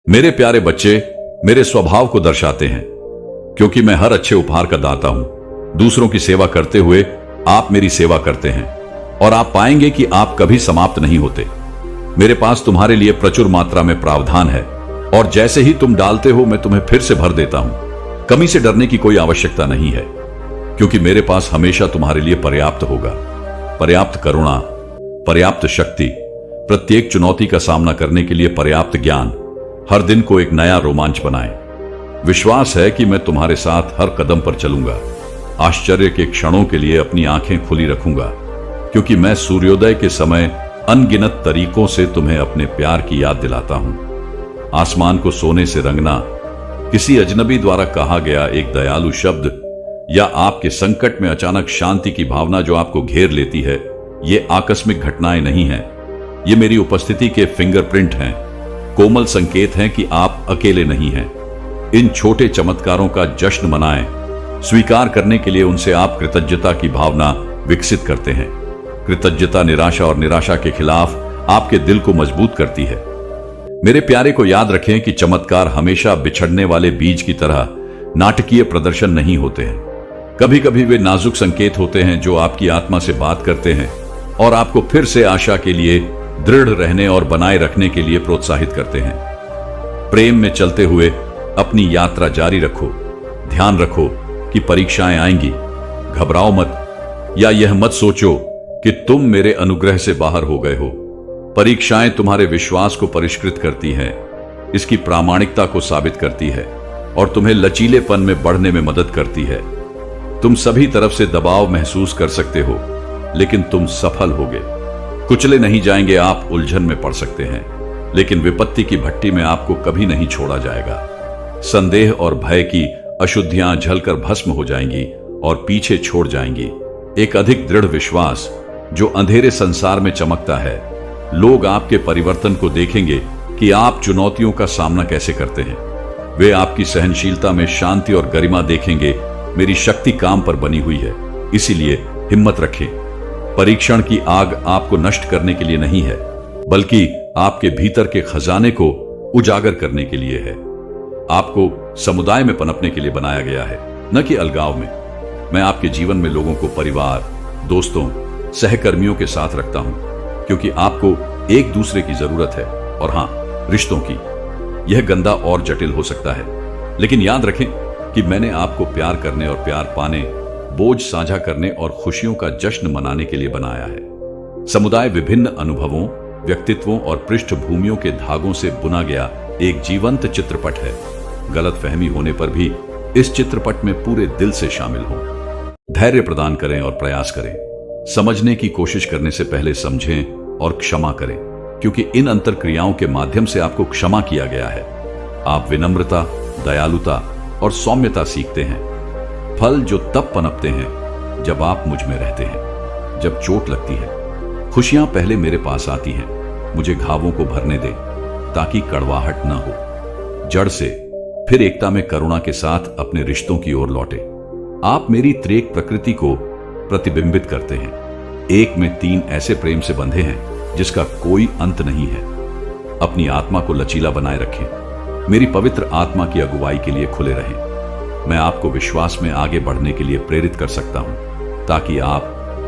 मेरे प्यारे बच्चे मेरे स्वभाव को दर्शाते हैं, क्योंकि मैं हर अच्छे उपहार का दाता हूं। दूसरों की सेवा करते हुए आप मेरी सेवा करते हैं और आप पाएंगे कि आप कभी समाप्त नहीं होते। मेरे पास तुम्हारे लिए प्रचुर मात्रा में प्रावधान है और जैसे ही तुम डालते हो मैं तुम्हें फिर से भर देता हूं। कमी से डरने की कोई आवश्यकता नहीं है, क्योंकि मेरे पास हमेशा तुम्हारे लिए पर्याप्त होगा। पर्याप्त करुणा, पर्याप्त शक्ति, प्रत्येक चुनौती का सामना करने के लिए पर्याप्त ज्ञान, हर दिन को एक नया रोमांच बनाए। विश्वास है कि मैं तुम्हारे साथ हर कदम पर चलूंगा। आश्चर्य के क्षणों के लिए अपनी आंखें खुली रखूंगा, क्योंकि मैं सूर्योदय के समय अनगिनत तरीकों से तुम्हें अपने प्यार की याद दिलाता हूं। आसमान को सोने से रंगना किसी अजनबी द्वारा कहा गया एक दयालु शब्द, या आपके संकट में अचानक शांति की भावना जो आपको घेर लेती है, ये आकस्मिक घटनाएं नहीं हैं। ये मेरी उपस्थिति के फिंगरप्रिंट हैं, कोमल संकेत हैं कि आप अकेले नहीं हैं। इन छोटे चमत्कारों का जश्न मनाएं। स्वीकार करने के लिए उनसे आप कृतज्ञता की भावना विकसित करते हैं। कृतज्ञता निराशा और निराशा के खिलाफ आपके दिल को मजबूत करती है। मेरे प्यारे को याद रखें कि चमत्कार हमेशा बिछड़ने वाले बीज की तरह नाटकीय प्रदर्शन नहीं होते हैं। कभी कभी वे नाजुक संकेत होते हैं जो आपकी आत्मा से बात करते हैं और आपको फिर से आशा के लिए, दृढ़ रहने और बनाए रखने के लिए प्रोत्साहित करते हैं। प्रेम में चलते हुए अपनी यात्रा जारी रखो। ध्यान रखो कि परीक्षाएं आएंगी। घबराओ मत, या यह मत सोचो कि तुम मेरे अनुग्रह से बाहर हो गए हो। परीक्षाएं तुम्हारे विश्वास को परिष्कृत करती हैं, इसकी प्रामाणिकता को साबित करती है और तुम्हें लचीलेपन में बढ़ने में मदद करती है। तुम सभी तरफ से दबाव महसूस कर सकते हो, लेकिन तुम सफल होगे। कुचले नहीं जाएंगे। आप उलझन में पड़ सकते हैं, लेकिन विपत्ति की भट्टी में आपको कभी नहीं छोड़ा जाएगा। संदेह और भय की अशुद्धियां झलकर भस्म हो जाएंगी और पीछे छोड़ जाएंगी। एक अधिक दृढ़ विश्वास जो अंधेरे संसार में चमकता है। लोग आपके परिवर्तन को देखेंगे कि आप चुनौतियों का सामना कैसे करते हैं। वे आपकी सहनशीलता में शांति और गरिमा देखेंगे। मेरी शक्ति काम पर बनी हुई है, इसीलिए हिम्मत रखें। परीक्षण की आग आपको नष्ट करने के लिए नहीं है, बल्कि आपके भीतर के खजाने को उजागर करने के लिए है। आपको समुदाय में पनपने के लिए बनाया गया है, न कि अलगाव में। मैं आपके जीवन में लोगों को परिवार, दोस्तों, सहकर्मियों के साथ रखता हूं, क्योंकि आपको एक दूसरे की जरूरत है। और हां, रिश्तों की। यह गंदा और जटिल हो सकता है, लेकिन याद रखें कि मैंने आपको प्यार करने और प्यार पाने, बोझ साझा करने और खुशियों का जश्न मनाने के लिए बनाया है। समुदाय विभिन्न अनुभवों, व्यक्तित्वों और पृष्ठभूमियों के धागों से बुना गया एक जीवंत चित्रपट है। गलतफहमी होने पर भी इस चित्रपट में पूरे दिल से शामिल हों। धैर्य प्रदान करें और प्रयास करें। समझने की कोशिश करने से पहले समझें और क्षमा करें, क्योंकि इन अंतरक्रियाओं के माध्यम से आपको क्षमा किया गया है। आप विनम्रता, दयालुता और सौम्यता सीखते हैं। फल जो तब पनपते हैं जब आप मुझ में रहते हैं। जब चोट लगती है, खुशियां पहले मेरे पास आती हैं। मुझे घावों को भरने दे ताकि कड़वाहट न हो। जड़ से फिर एकता में करुणा के साथ अपने रिश्तों की ओर लौटे। आप मेरी त्रेक प्रकृति को प्रतिबिंबित करते हैं। एक में तीन ऐसे प्रेम से बंधे हैं जिसका कोई अंत नहीं है। अपनी आत्मा को लचीला बनाए रखें। मेरी पवित्र आत्मा की अगुवाई के लिए खुले रहें। मैं आपको विश्वास में आगे बढ़ने के लिए प्रेरित कर सकता हूं, ताकि आप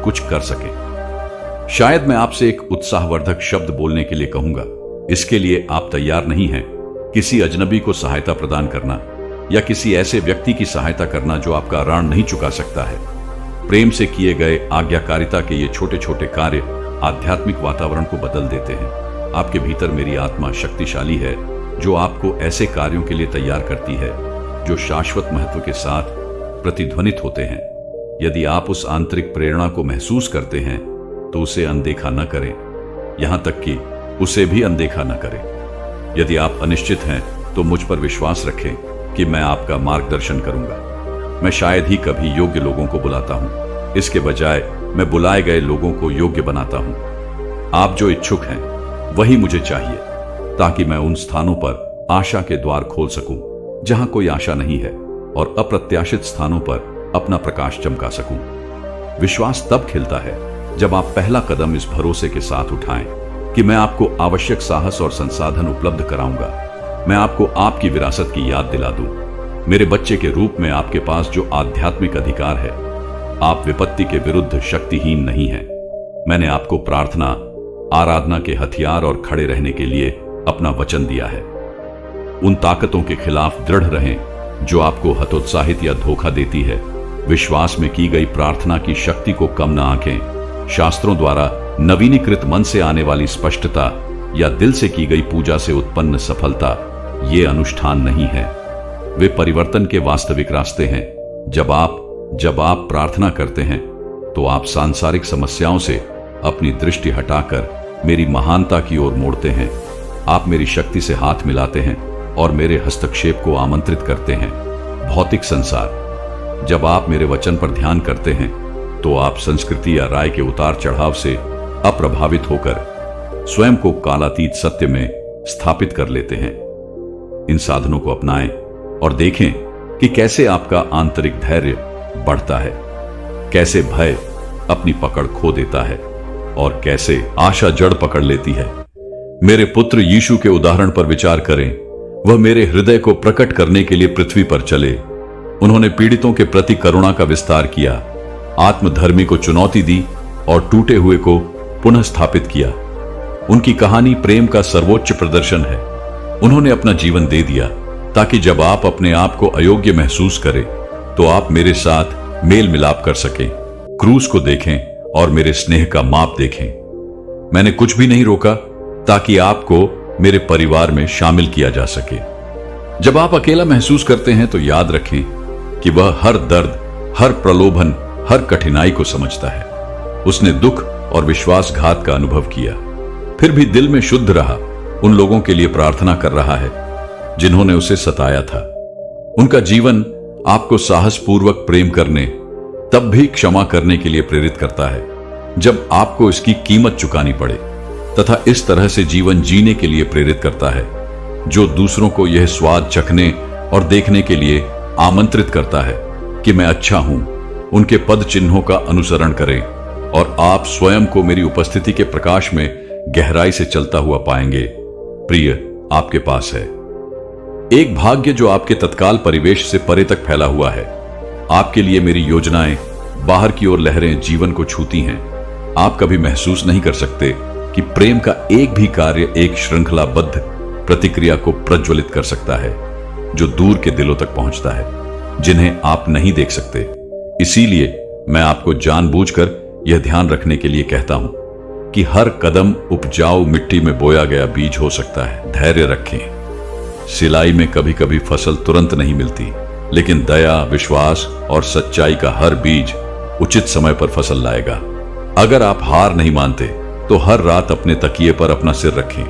कुछ कर सकें। शायद मैं आपसे एक उत्साहवर्धक शब्द बोलने के लिए कहूंगा। इसके लिए आप तैयार नहीं हैं। किसी अजनबी को सहायता प्रदान करना या किसी ऐसे व्यक्ति की सहायता करना जो आपका ऋण नहीं चुका सकता है। प्रेम से किए गए आज्ञाकारिता के ये छोटे छोटे कार्य आध्यात्मिक वातावरण को बदल देते हैं। आपके भीतर मेरी आत्मा शक्तिशाली है, जो आपको ऐसे कार्यों के लिए तैयार करती है जो शाश्वत महत्व के साथ प्रतिध्वनित होते हैं। यदि आप उस आंतरिक प्रेरणा को महसूस करते हैं तो उसे अनदेखा न करें, यहां तक कि उसे भी अनदेखा न करें। यदि आप अनिश्चित हैं तो मुझ पर विश्वास रखें कि मैं आपका मार्गदर्शन करूंगा। मैं शायद ही कभी योग्य लोगों को बुलाता हूं, इसके बजाय मैं बुलाए गए लोगों को योग्य बनाता हूं। आप जो इच्छुक हैं वही मुझे चाहिए, ताकि मैं उन स्थानों पर आशा के द्वार खोल सकूं जहां कोई आशा नहीं है, और अप्रत्याशित स्थानों पर अपना प्रकाश चमका सकूं। विश्वास तब खिलता है जब आप पहला कदम इस भरोसे के साथ उठाएं कि मैं आपको आवश्यक साहस और संसाधन उपलब्ध कराऊंगा। मैं आपको आपकी विरासत की याद दिला दूं। मेरे बच्चे के रूप में आपके पास जो आध्यात्मिक अधिकार है, आप विपत्ति के विरुद्ध शक्तिहीन नहीं हैं। मैंने आपको प्रार्थना, आराधना के हथियार और खड़े रहने के लिए अपना वचन दिया है। उन ताकतों के खिलाफ दृढ़ रहें जो आपको हतोत्साहित या धोखा देती है। विश्वास में की गई प्रार्थना की शक्ति को कम न आंकें। शास्त्रों द्वारा नवीनीकृत मन से आने वाली स्पष्टता या दिल से की गई पूजा से उत्पन्न सफलता ये अनुष्ठान नहीं है, वे परिवर्तन के वास्तविक रास्ते हैं। जब आप प्रार्थना करते हैं तो आप सांसारिक समस्याओं से अपनी दृष्टि हटाकर मेरी महानता की ओर मोड़ते हैं। आप मेरी शक्ति से हाथ मिलाते हैं और मेरे हस्तक्षेप को आमंत्रित करते हैं। भौतिक संसार, जब आप मेरे वचन पर ध्यान करते हैं तो आप संस्कृति या राय के उतार चढ़ाव से अप्रभावित होकर स्वयं को कालातीत सत्य में स्थापित कर लेते हैं। इन साधनों को अपनाएं और देखें कि कैसे आपका आंतरिक धैर्य बढ़ता है, कैसे भय अपनी पकड़ खो देता है और कैसे आशा जड़ पकड़ लेती है। मेरे पुत्र यीशु के उदाहरण पर विचार करें। वह मेरे हृदय को प्रकट करने के लिए पृथ्वी पर चले। उन्होंने पीड़ितों के प्रति करुणा का विस्तार किया, आत्मधर्मी को चुनौती दी और टूटे हुए को पुनः स्थापित किया। उनकी कहानी प्रेम का सर्वोच्च प्रदर्शन है। उन्होंने अपना जीवन दे दिया ताकि जब आप अपने आप को अयोग्य महसूस करें तो आप मेरे साथ मेल मिलाप कर सकें। क्रूस को देखें और मेरे स्नेह का माप देखें। मैंने कुछ भी नहीं रोका ताकि आपको मेरे परिवार में शामिल किया जा सके। जब आप अकेला महसूस करते हैं तो याद रखें कि वह हर दर्द, हर प्रलोभन, हर कठिनाई को समझता है। उसने दुख और विश्वासघात का अनुभव किया, फिर भी दिल में शुद्ध रहा। उन लोगों के लिए प्रार्थना कर रहा है जिन्होंने उसे सताया था। उनका जीवन आपको साहसपूर्वक प्रेम करने, तब भी क्षमा करने के लिए प्रेरित करता है जब आपको इसकी कीमत चुकानी पड़े, तथा इस तरह से जीवन जीने के लिए प्रेरित करता है जो दूसरों को यह स्वाद चखने और देखने के लिए आमंत्रित करता है कि मैं अच्छा हूं। उनके पद चिन्हों का अनुसरण करें और आप स्वयं को मेरी उपस्थिति के प्रकाश में गहराई से चलता हुआ पाएंगे। प्रिय, आपके पास है एक भाग्य जो आपके तत्काल परिवेश से परे तक फैला हुआ है। आपके लिए मेरी योजनाएं बाहर की ओर लहरें जीवन को छूती हैं। आप कभी महसूस नहीं कर सकते कि प्रेम का एक भी कार्य एक श्रृंखलाबद्ध प्रतिक्रिया को प्रज्वलित कर सकता है जो दूर के दिलों तक पहुंचता है, जिन्हें आप नहीं देख सकते। इसीलिए मैं आपको जानबूझकर यह ध्यान रखने के लिए कहता हूं कि हर कदम उपजाऊ मिट्टी में बोया गया बीज हो सकता है। धैर्य रखें। सिलाई में कभी कभी फसल तुरंत नहीं मिलती, लेकिन दया, विश्वास और सच्चाई का हर बीज उचित समय पर फसल लाएगा। अगर आप हार नहीं मानते तो हर रात अपने तकिए पर अपना सिर रखें,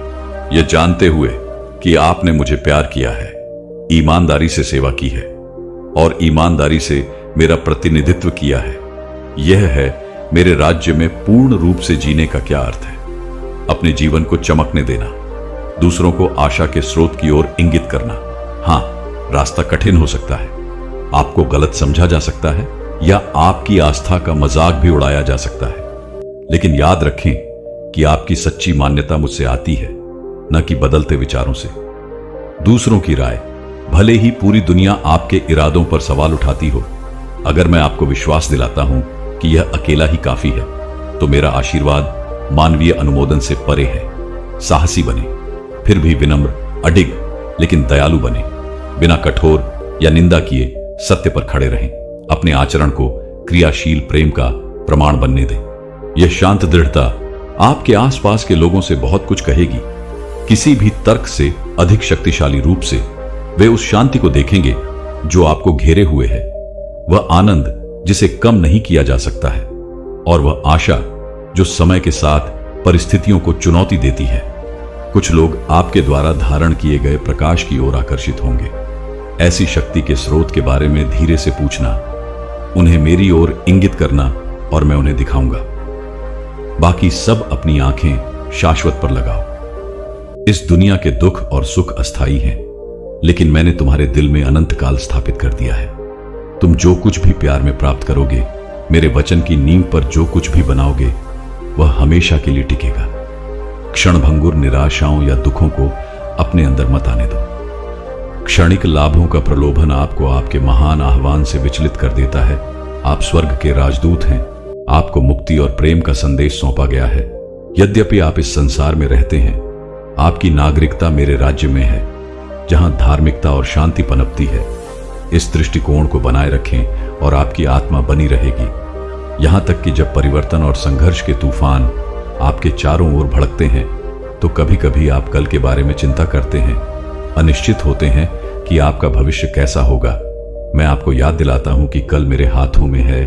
यह जानते हुए कि आपने मुझे प्यार किया है, ईमानदारी से सेवा की है और ईमानदारी से मेरा प्रतिनिधित्व किया है। यह है मेरे राज्य में पूर्ण रूप से जीने का क्या अर्थ है। अपने जीवन को चमकने देना, दूसरों को आशा के स्रोत की ओर इंगित करना। हां, रास्ता कठिन हो सकता है, आपको गलत समझा जा सकता है या आपकी आस्था का मजाक भी उड़ाया जा सकता है, लेकिन याद रखें कि आपकी सच्ची मान्यता मुझसे आती है, न कि बदलते विचारों से। दूसरों की राय, भले ही पूरी दुनिया आपके इरादों पर सवाल उठाती हो, अगर मैं आपको विश्वास दिलाता हूं कि यह अकेला ही काफी है, तो मेरा आशीर्वाद मानवीय अनुमोदन से परे है। साहसी बने, फिर भी विनम्र, अडिग लेकिन दयालु बने। बिना कठोर या निंदा किए सत्य पर खड़े रहें। अपने आचरण को क्रियाशील प्रेम का प्रमाण बनने दें। यह शांत दृढ़ता आपके आसपास के लोगों से बहुत कुछ कहेगी। किसी भी तर्क से अधिक शक्तिशाली रूप से वे उस शांति को देखेंगे जो आपको घेरे हुए है। वह आनंद जिसे कम नहीं किया जा सकता है, और वह आशा जो समय के साथ परिस्थितियों को चुनौती देती है। कुछ लोग आपके द्वारा धारण किए गए प्रकाश की ओर आकर्षित होंगे। ऐसी शक्ति के स्रोत के बारे में धीरे से पूछना, उन्हें मेरी ओर इंगित करना और मैं उन्हें दिखाऊंगा। बाकी सब अपनी आंखें शाश्वत पर लगाओ। इस दुनिया के दुख और सुख अस्थायी हैं, लेकिन मैंने तुम्हारे दिल में अनंत काल स्थापित कर दिया है। तुम जो कुछ भी प्यार में प्राप्त करोगे, मेरे वचन की नींव पर जो कुछ भी बनाओगे, वह हमेशा के लिए टिकेगा। क्षणभंगुर निराशाओं या दुखों को अपने अंदर मत आने दो। क्षणिक लाभों का प्रलोभन आपको आपके महान आह्वान से विचलित कर देता है। आप स्वर्ग के राजदूत हैं। आपको मुक्ति और प्रेम का संदेश सौंपा गया है। यद्यपि आप इस संसार में रहते हैं, आपकी नागरिकता मेरे राज्य में है, जहां धार्मिकता और शांति पनपती है। इस दृष्टिकोण को बनाए रखें और आपकी आत्मा बनी रहेगी, यहां तक कि जब परिवर्तन और संघर्ष के तूफान आपके चारों ओर भड़कते हैं, तो कभी कभी आप कल के बारे में चिंता करते हैं, अनिश्चित होते हैं कि आपका भविष्य कैसा होगा। मैं आपको याद दिलाता हूं कि कल मेरे हाथों में है,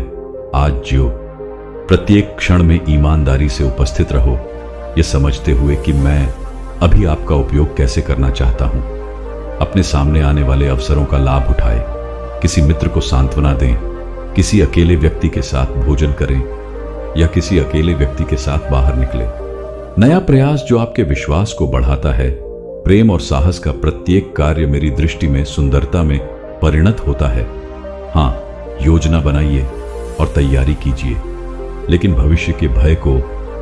आज जियो। प्रत्येक क्षण में ईमानदारी से उपस्थित रहो, यह समझते हुए कि मैं अभी आपका उपयोग कैसे करना चाहता हूं। अपने सामने आने वाले अवसरों का लाभ उठाएं, किसी मित्र को सांत्वना दें, किसी अकेले व्यक्ति के साथ भोजन करें या किसी अकेले व्यक्ति के साथ बाहर निकले। नया प्रयास जो आपके विश्वास को बढ़ाता है। प्रेम और साहस का प्रत्येक कार्य मेरी दृष्टि में सुंदरता में परिणत होता है। हां, योजना बनाइए और तैयारी कीजिए, लेकिन भविष्य के भय को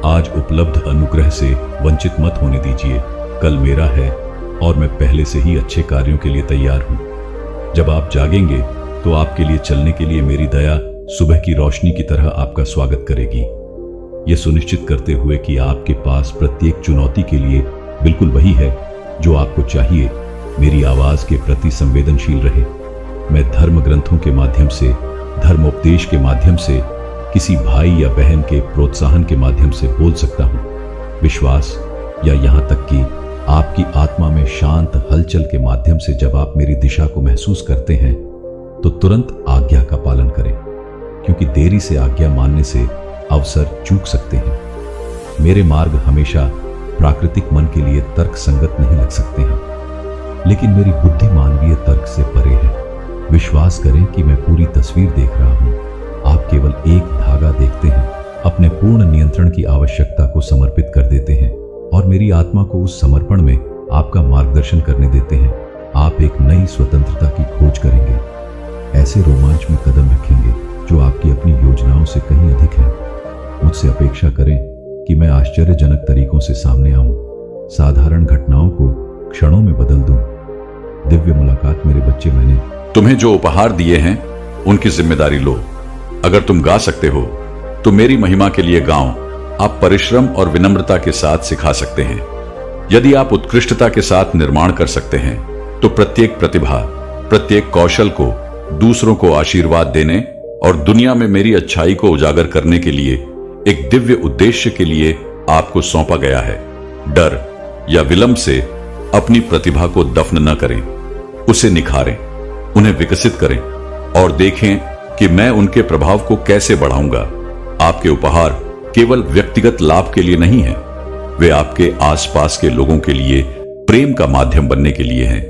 आज उपलब्ध अनुग्रह से वंचित मत होने दीजिए। कल मेरा है और मैं पहले से ही अच्छे कार्यों के लिए तैयार हूं। जब आप जागेंगे तो आपके लिए चलने के लिए मेरी दया सुबह की रोशनी की तरह आपका स्वागत करेगी, यह सुनिश्चित करते हुए कि आपके पास प्रत्येक चुनौती के लिए बिल्कुल वही है जो आपको चाहिए। मेरी आवाज के प्रति संवेदनशील रहे। मैं धर्म ग्रंथों के माध्यम से, धर्मोपदेश के माध्यम से, किसी भाई या बहन के प्रोत्साहन के माध्यम से बोल सकता हूं। विश्वास या यहां तक कि आपकी आत्मा में शांत हलचल के माध्यम से जब आप मेरी दिशा को महसूस करते हैं, तो तुरंत आज्ञा का पालन करें, क्योंकि देरी से आज्ञा मानने से अवसर चूक सकते हैं। मेरे मार्ग हमेशा प्राकृतिक मन के लिए तर्क संगत नहीं लग सकते हैं, लेकिन मेरी बुद्धि मानवीय तर्क से परे है। विश्वास करें कि मैं पूरी तस्वीर देख रहा हूं। आप केवल एक धागा देखते हैं, अपने पूर्ण नियंत्रण की आवश्यकता को समर्पित कर देते हैं और मेरी आत्मा को उस समर्पण में आपका मार्गदर्शन करने देते हैं। आप एक नई स्वतंत्रता की खोज करेंगे, ऐसे रोमांच में कदम रखेंगे जो आपकी अपनी योजनाओं से कहीं अधिक है। मुझसे अपेक्षा करें कि मैं आश्चर्यजनक तरीकों से सामने आऊं, साधारण घटनाओं को क्षणों में बदल दूं। दिव्य मुलाकात मेरे बच्चे, मैंने तुम्हें जो उपहार दिए हैं उनकी जिम्मेदारी लो। अगर तुम गा सकते हो तो मेरी महिमा के लिए गाओ। आप परिश्रम और विनम्रता के साथ सिखा सकते हैं। यदि आप उत्कृष्टता के साथ निर्माण कर सकते हैं, तो प्रत्येक प्रतिभा, प्रत्येक कौशल को दूसरों को आशीर्वाद देने और दुनिया में मेरी अच्छाई को उजागर करने के लिए एक दिव्य उद्देश्य के लिए आपको सौंपा गया है। डर या विलंब से अपनी प्रतिभा को दफन न करें, उसे निखारें, उन्हें विकसित करें और देखें कि मैं उनके प्रभाव को कैसे बढ़ाऊंगा। आपके उपहार केवल व्यक्तिगत लाभ के लिए नहीं है, वे आपके आसपास के लोगों के लिए प्रेम का माध्यम बनने के लिए हैं।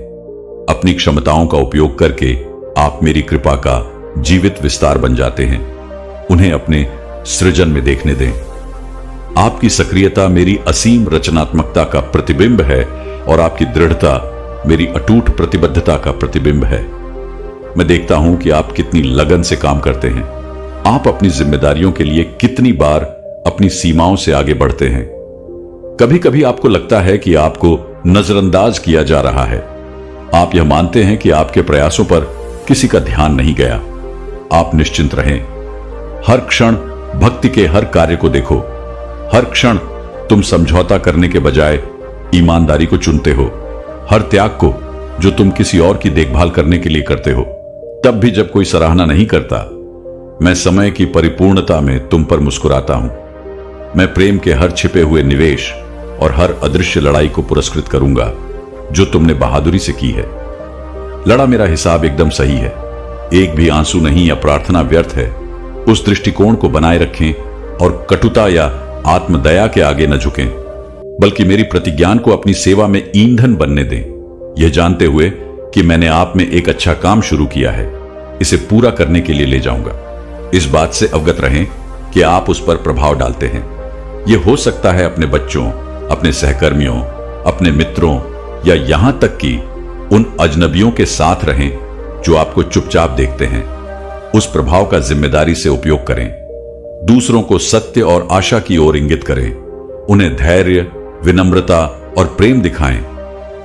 अपनी क्षमताओं का उपयोग करके आप मेरी कृपा का जीवित विस्तार बन जाते हैं। उन्हें अपने सृजन में देखने दें। आपकी सक्रियता मेरी असीम रचनात्मकता का प्रतिबिंब है और आपकी दृढ़ता मेरी अटूट प्रतिबद्धता का प्रतिबिंब है। मैं देखता हूं कि आप कितनी लगन से काम करते हैं। आप अपनी जिम्मेदारियों के लिए कितनी बार अपनी सीमाओं से आगे बढ़ते हैं। कभी कभी आपको लगता है कि आपको नजरअंदाज किया जा रहा है। आप यह मानते हैं कि आपके प्रयासों पर किसी का ध्यान नहीं गया। आप निश्चिंत रहें। हर क्षण भक्ति के हर कार्य को देखो। हर क्षण तुम समझौता करने के बजाय ईमानदारी को चुनते हो। हर त्याग को जो तुम किसी और की देखभाल करने के लिए करते हो, तब भी जब कोई सराहना नहीं करता, मैं समय की परिपूर्णता में तुम पर मुस्कुराता हूं। मैं प्रेम के हर छिपे हुए निवेश और हर अदृश्य लड़ाई को पुरस्कृत करूंगा जो तुमने बहादुरी से की है। लड़ा मेरा हिसाब एकदम सही है। एक भी आंसू नहीं या प्रार्थना व्यर्थ है। उस दृष्टिकोण को बनाए रखें और कटुता या आत्मदया के आगे न झुकें, बल्कि मेरी प्रतिज्ञान को अपनी सेवा में ईंधन बनने दें, यह जानते हुए कि मैंने आप में एक अच्छा काम शुरू किया है, इसे पूरा करने के लिए ले जाऊंगा। इस बात से अवगत रहें कि आप उस पर प्रभाव डालते हैं। यह हो सकता है अपने बच्चों, अपने सहकर्मियों, अपने मित्रों या यहां तक कि उन अजनबियों के साथ रहें जो आपको चुपचाप देखते हैं। उस प्रभाव का जिम्मेदारी से उपयोग करें। दूसरों को सत्य और आशा की ओर इंगित करें। उन्हें धैर्य, विनम्रता और प्रेम दिखाएं।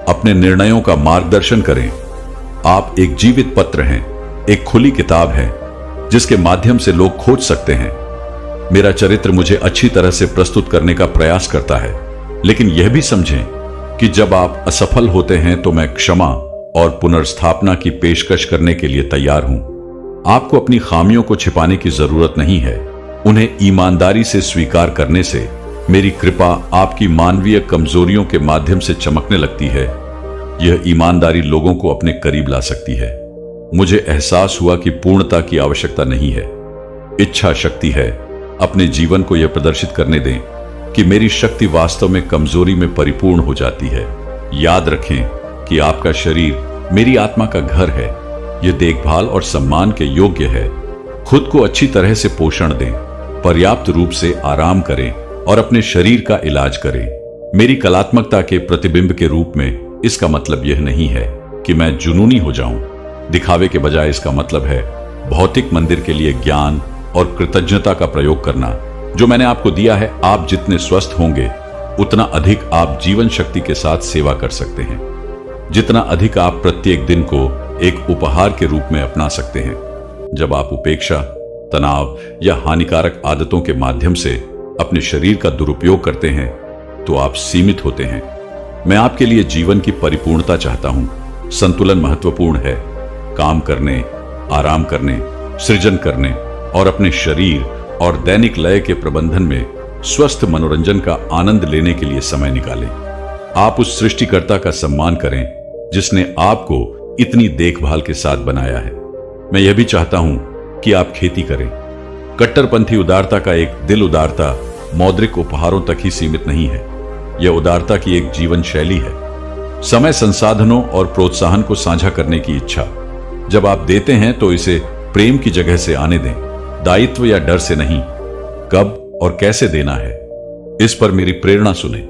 अपने निर्णयों का मार्गदर्शन करें। आप एक जीवित पत्र हैं, एक खुली किताब है जिसके माध्यम से लोग खोज सकते हैं। मेरा चरित्र मुझे अच्छी तरह से प्रस्तुत करने का प्रयास करता है, लेकिन यह भी समझें कि जब आप असफल होते हैं तो मैं क्षमा और पुनर्स्थापना की पेशकश करने के लिए तैयार हूं। आपको अपनी खामियों को छिपाने की जरूरत नहीं है। उन्हें ईमानदारी से स्वीकार करने से मेरी कृपा आपकी मानवीय कमजोरियों के माध्यम से चमकने लगती है। यह ईमानदारी लोगों को अपने करीब ला सकती है। मुझे एहसास हुआ कि पूर्णता की आवश्यकता नहीं है, इच्छा शक्ति है। अपने जीवन को यह प्रदर्शित करने दें कि मेरी शक्ति वास्तव में कमजोरी में परिपूर्ण हो जाती है। याद रखें कि आपका शरीर मेरी आत्मा का घर है। यह देखभाल और सम्मान के योग्य है। खुद को अच्छी तरह से पोषण दें, पर्याप्त रूप से आराम करें और अपने शरीर का इलाज करें। मेरी कलात्मकता के प्रतिबिंब के रूप में इसका मतलब यह नहीं है कि मैं जुनूनी हो जाऊं। दिखावे के बजाय इसका मतलब है भौतिक मंदिर के लिए ज्ञान और कृतज्ञता का प्रयोग करना जो मैंने आपको दिया है। आप जितने स्वस्थ होंगे उतना अधिक आप जीवन शक्ति के साथ सेवा कर सकते हैं, जितना अधिक आप प्रत्येक दिन को एक उपहार के रूप में अपना सकते हैं। जब आप उपेक्षा, तनाव या हानिकारक आदतों के माध्यम से अपने शरीर का दुरुपयोग करते हैं तो आप सीमित होते हैं। मैं आपके लिए जीवन की परिपूर्णता चाहता हूं। संतुलन महत्वपूर्ण है। काम करने, आराम करने, सृजन करने और अपने शरीर और दैनिक लय के प्रबंधन में स्वस्थ मनोरंजन का आनंद लेने के लिए समय निकालें। आप उस सृष्टिकर्ता का सम्मान करें जिसने आपको इतनी देखभाल के साथ बनाया है। मैं यह भी चाहता हूं कि आप खेती करें। कट्टरपंथी उदारता का एक दिल उदारता मौद्रिक उपहारों तक ही सीमित नहीं है। यह उदारता की एक जीवन शैली है। समय, संसाधनों और प्रोत्साहन को साझा करने की इच्छा। जब आप देते हैं तो इसे प्रेम की जगह से आने दें, दायित्व या डर से नहीं। कब और कैसे देना है, इस पर मेरी प्रेरणा सुने।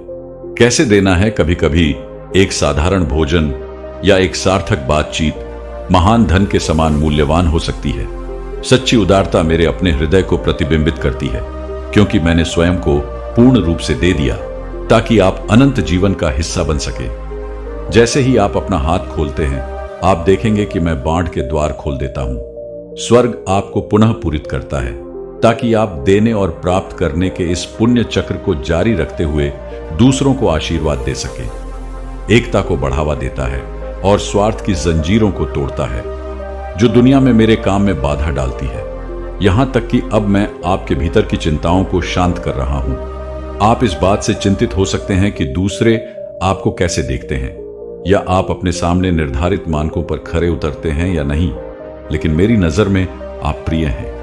कैसे देना है, कभी कभी एक साधारण भोजन या एक सार्थक बातचीत महान धन के समान मूल्यवान हो सकती है। सच्ची उदारता मेरे अपने हृदय को प्रतिबिंबित करती है, क्योंकि मैंने स्वयं को पूर्ण रूप से दे दिया ताकि आप अनंत जीवन का हिस्सा बन सके। जैसे ही आप अपना हाथ खोलते हैं, आप देखेंगे कि मैं बांट के द्वार खोल देता हूं। स्वर्ग आपको पुनः पूरित करता है ताकि आप देने और प्राप्त करने के इस पुण्य चक्र को जारी रखते हुए दूसरों को आशीर्वाद दे सके। एकता को बढ़ावा देता है और स्वार्थ की जंजीरों को तोड़ता है जो दुनिया में मेरे काम में बाधा डालती है। यहां तक कि अब मैं आपके भीतर की चिंताओं को शांत कर रहा हूं। आप इस बात से चिंतित हो सकते हैं कि दूसरे आपको कैसे देखते हैं या आप अपने सामने निर्धारित मानकों पर खरे उतरते हैं या नहीं, लेकिन मेरी नजर में आप प्रिय हैं।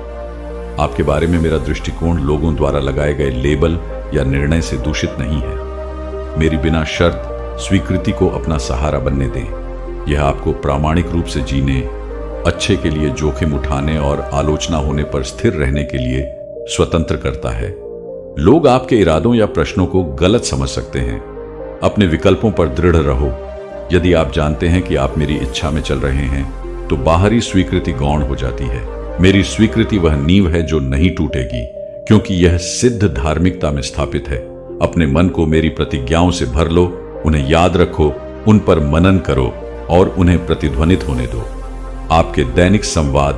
आपके बारे में मेरा दृष्टिकोण लोगों द्वारा लगाए गए लेबल या निर्णय से दूषित नहीं है। मेरी बिना शर्त स्वीकृति को अपना सहारा बनने दें। यह आपको प्रामाणिक रूप से जीने, अच्छे के लिए जोखिम उठाने और आलोचना होने पर स्थिर रहने के लिए स्वतंत्र करता है। लोग आपके इरादों या प्रश्नों को गलत समझ सकते हैं। अपने विकल्पों पर दृढ़ रहो। यदि आप जानते हैं कि आप मेरी इच्छा में चल रहे हैं तो बाहरी स्वीकृति गौण हो जाती है। मेरी स्वीकृति वह नींव है जो नहीं टूटेगी, क्योंकि यह सिद्ध धार्मिकता में स्थापित है। अपने मन को मेरी प्रतिज्ञाओं से भर लो, उन्हें याद रखो, उन पर मनन करो और उन्हें प्रतिध्वनित होने दो। आपके दैनिक संवाद